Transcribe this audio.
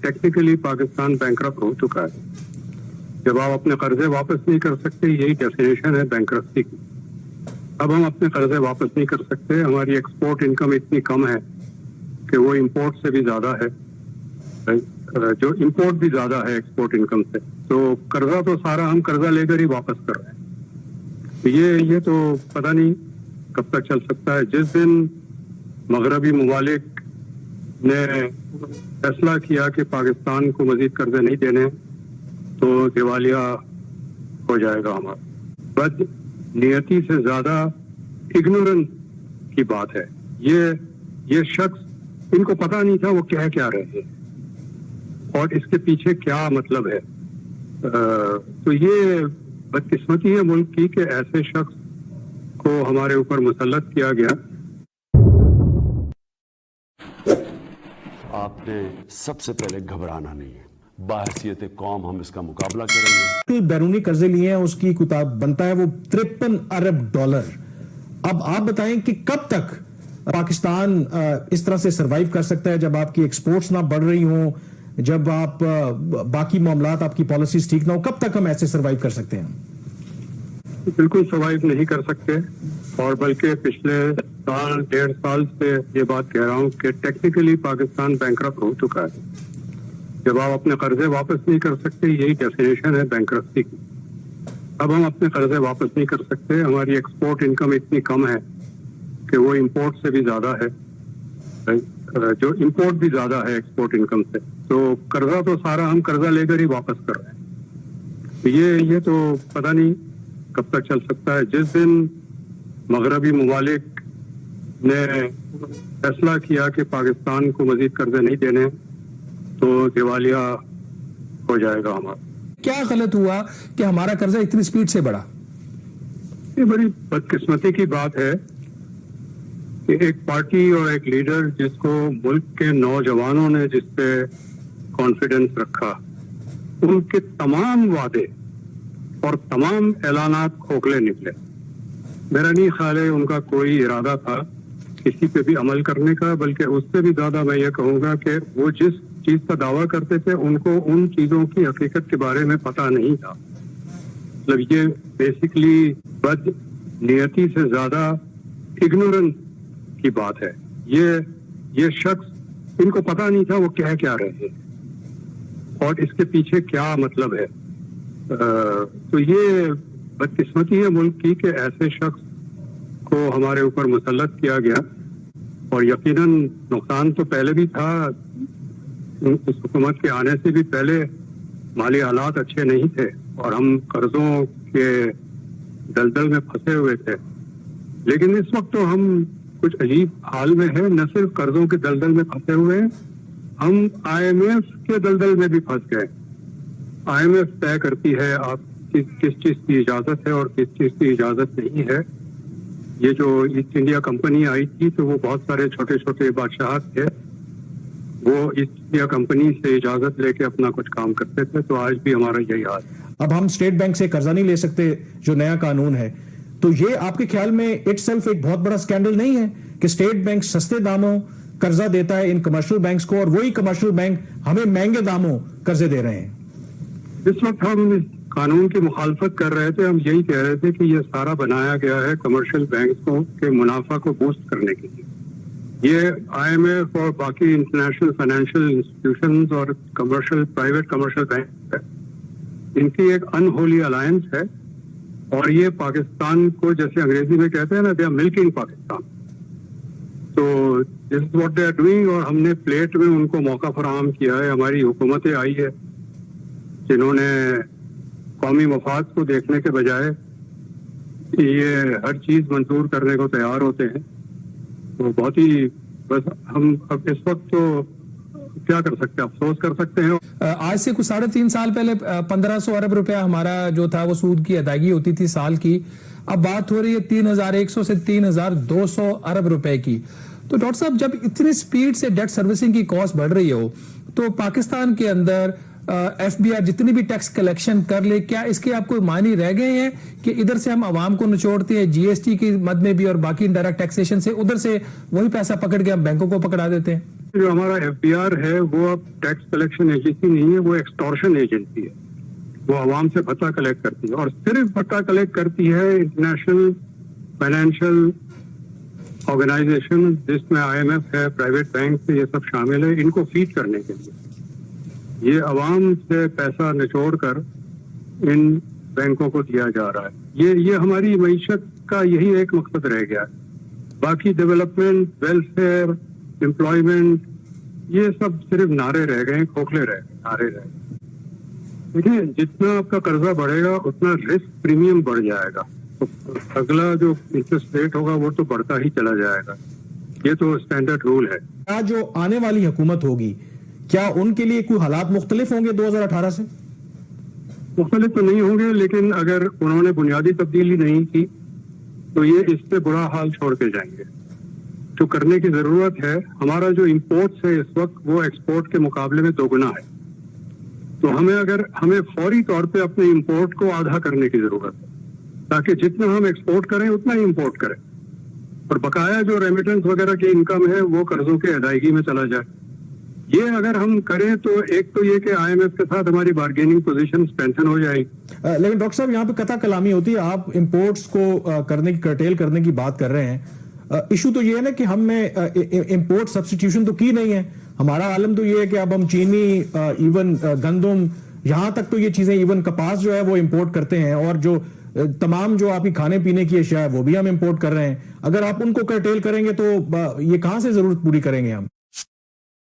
Technically Pakistan bankrupt हो चुका है। जब आप अपने कर्जे वापस नहीं कर सकते, यही डेफिनेशन है बैंकरप्सी की। अब हम अपने कर्जे वापस नहीं कर सकते, हमारी एक्सपोर्ट इनकम इतनी कम है कि वो इंपोर्ट से भी ज्यादा है, जो इंपोर्ट भी ज्यादा है एक्सपोर्ट इनकम से। तो कर्जा तो सारा हम कर्जा लेकर ही वापस कर रहे हैं। तो ये तो पता नहीं कब तक चल सकता है। जिस दिन मगरबी ममालिक ने फैसला किया कि पाकिस्तान को मजीद कर्जे नहीं देने, तो दिवालिया हो जाएगा हमारा। बद नियति से ज्यादा इग्नोरेंस की बात है। ये शख्स, इनको पता नहीं था वो कह क्या रहे हैं और इसके पीछे क्या मतलब है। तो ये बदकिस्मती है मुल्क की कि ऐसे शख्स को हमारे ऊपर मुसल्लत किया गया। आपने सबसे पहले घबराना नहीं है, बाहसियत कौम हम इसका मुकाबला करेंगे। बैरूनी कर्जे लिए हैं, उसकी किताब बनता है वो 53 अरब डॉलर। अब आप बताएं कि कब तक पाकिस्तान इस तरह से सरवाइव कर सकता है, जब आपकी एक्सपोर्ट्स ना बढ़ रही हों, जब आप बाकी मामलात आपकी पॉलिसीज ठीक ना हो, कब तक हम ऐसे सरवाइव कर सकते हैं? बिल्कुल सरवाइव नहीं कर सकते, और बल्कि पिछले साल 1.5 साल से ये बात कह रहा हूँ कि टेक्निकली पाकिस्तान बैंकरप्ट हो चुका है। जब आप अपने कर्जे वापस नहीं कर सकते, यही डेफिनेशन है बैंकरप्सी की। अब हम अपने कर्जे वापस नहीं कर सकते, हमारी एक्सपोर्ट इनकम इतनी कम है कि वो इंपोर्ट से भी ज्यादा है, जो इंपोर्ट भी ज्यादा है एक्सपोर्ट इनकम से। तो कर्जा तो सारा हम कर्जा लेकर ही वापस कर रहे हैं। तो ये तो पता नहीं कब तक चल सकता है। जिस दिन मगरबी ममालिक ने फैसला किया कि पाकिस्तान को मजीद कर्जे नहीं देने, तो दिवालिया हो जाएगा हमारा। क्या गलत हुआ कि हमारा कर्जा इतनी स्पीड से बढ़ा? ये बड़ी बदकिस्मती की बात है कि एक पार्टी और एक लीडर जिसको मुल्क के नौजवानों ने जिस पे कॉन्फिडेंस रखा, उनके तमाम वादे और तमाम ऐलानात खोखले निकले। मेरा नहीं ख्याल है उनका कोई इरादा था किसी पे भी अमल करने का, बल्कि उससे भी ज्यादा मैं ये कहूँगा कि वो जिस चीज का दावा करते थे उनको उन चीजों की हकीकत के बारे में पता नहीं था। मतलब ये बेसिकली बद नियति से ज्यादा इग्नोरेंस की बात है। ये शख्स, इनको पता नहीं था वो कह क्या रहे हैं और इसके पीछे क्या मतलब है। तो ये बदकिस्मती है मुल्क की कि ऐसे शख्स को हमारे ऊपर मुसल्लत किया गया, और यकीनन नुकसान तो पहले भी था। इस हुकूमत के आने से भी पहले माली हालात अच्छे नहीं थे और हम कर्जों के दलदल में फंसे हुए थे। लेकिन इस वक्त तो हम कुछ अजीब हाल में है, न सिर्फ कर्जों के दलदल में फंसे हुए हैं, हम IMF के दलदल में भी फंस गए। IMF तय करती है आप किस चीज की इजाजत है और किस चीज की इजाजत नहीं है। ये जो ईस्ट इंडिया कंपनी आई थी, तो वो बहुत सारे छोटे छोटे बादशाह थे, वो ईस्ट इंडिया कंपनी से इजाजत लेके अपना कुछ काम करते थे। तो आज भी हमारा यही हाल है। अब हम स्टेट बैंक से कर्जा नहीं ले सकते, जो नया कानून है, तो ये आपके ख्याल में इटसेल्फ एक बहुत बड़ा स्कैंडल नहीं है कि स्टेट बैंक सस्ते दामों कर्जा देता है इन कमर्शियल बैंक्स को, और वही कमर्शियल बैंक हमें महंगे दामों कर्जे दे रहे हैं? इस वक्त हम इस कानून की मुखालफत कर रहे थे। हम यही कह रहे थे कि ये सारा बनाया गया है कमर्शियल बैंक्स को के मुनाफा को बूस्ट करने के लिए। ये IMF और बाकी इंटरनेशनल फाइनेंशियल इंस्टीट्यूशंस और प्राइवेट कमर्शियल बैंक है, इनकी एक अनहोली अलायंस है, और ये पाकिस्तान को, जैसे अंग्रेजी में कहते हैं ना, दे आर मिल्किंग पाकिस्तान। तो this is what they are doing, और हमने प्लेट में उनको मौका फराहम किया है। हमारी हुकूमतें आई है जिन्होंने कौमी मफाद को देखने के बजाय ये हर चीज मंजूर करने को तैयार होते हैं। तो बहुत ही, बस हम अब इस वक्त तो क्या कर सकते हैं, अफसोस कर सकते हैं। आज से कुछ 3.5 साल पहले 1500 अरब रुपया हमारा जो था वो सूद की अदायगी होती थी साल की। अब बात हो रही है 3100 से 3200 अरब रुपए की। तो डॉक्टर साहब, जब इतनी स्पीड से डेट सर्विसिंग की कॉस्ट बढ़ रही हो, तो पाकिस्तान के अंदर FBI जितनी भी टैक्स कलेक्शन कर ले, क्या इसके आपको मायने रह गए हैं कि इधर से हम आवाम को निचोड़ते हैं GST की मद में भी और बाकी इनडायरेक्ट टैक्सेशन से, उधर से वही पैसा पकड़ के हम बैंकों को पकड़ा देते हैं? जो हमारा FBR है वो अब टैक्स कलेक्शन एजेंसी नहीं है, वो एक्सटॉर्शन एजेंसी है। वो आवाम से भत्ता कलेक्ट करती है और सिर्फ भत्ता कलेक्ट करती है इंटरनेशनल फाइनेंशियल ऑर्गेनाइजेशन जिसमें IMF है, प्राइवेट बैंक है, ये सब शामिल है, इनको फीड करने के लिए। ये आवाम से पैसा निचोड़ कर इन बैंकों को दिया जा रहा है। ये हमारी मईशत का यही एक मकसद रह गया है। बाकी डेवलपमेंट, वेलफेयर, एम्प्लॉयमेंट, ये सब सिर्फ नारे रह गए, खोखले रह गए, नारे रह गए। देखिए, जितना आपका कर्जा बढ़ेगा उतना रिस्क प्रीमियम बढ़ जाएगा, तो अगला जो इंटरेस्ट रेट होगा वो तो बढ़ता ही चला जाएगा। ये तो स्टैंडर्ड रूल है। क्या जो आने वाली हुकूमत होगी, क्या उनके लिए कोई हालात मुख्तलिफ होंगे 2018 से? मुख्तलिफ तो नहीं होंगे, लेकिन अगर उन्होंने बुनियादी तब्दीली नहीं की तो ये इससे बुरा हाल छोड़ के जाएंगे। जो करने की जरूरत है, हमारा जो इम्पोर्ट है इस वक्त वो एक्सपोर्ट के मुकाबले में दोगुना है। तो हमें फौरी तौर पे अपने इम्पोर्ट को आधा करने की जरूरत है, ताकि जितना हम एक्सपोर्ट करें उतना ही इम्पोर्ट करें, और बकाया जो रेमिटेंस वगैरह की इनकम है वो कर्जों के अदायगी में चला जाए। ये अगर हम करें तो एक तो ये कि IMF के साथ हमारी बार्गेनिंग पोजीशन स्ट्रेंथन हो जाएगी। लेकिन डॉक्टर साहब, यहाँ पे कथा कलामी होती है। आप इंपोर्ट्स को करने की, कर्टेल करने की बात कर रहे हैं। इशू तो ये है ना कि हमने इंपोर्ट सब्स्टिट्यूशन तो की नहीं है। हमारा आलम तो ये है कि अब हम चीनी, इवन गंदम, यहां तक तो ये चीजें, इवन कपास जो है वो इंपोर्ट करते हैं, और जो तमाम जो आपकी खाने पीने की अशिया है वो भी हम इंपोर्ट कर रहे हैं। अगर आप उनको कर्टेल करेंगे तो ये कहां से जरूरत पूरी करेंगे हम?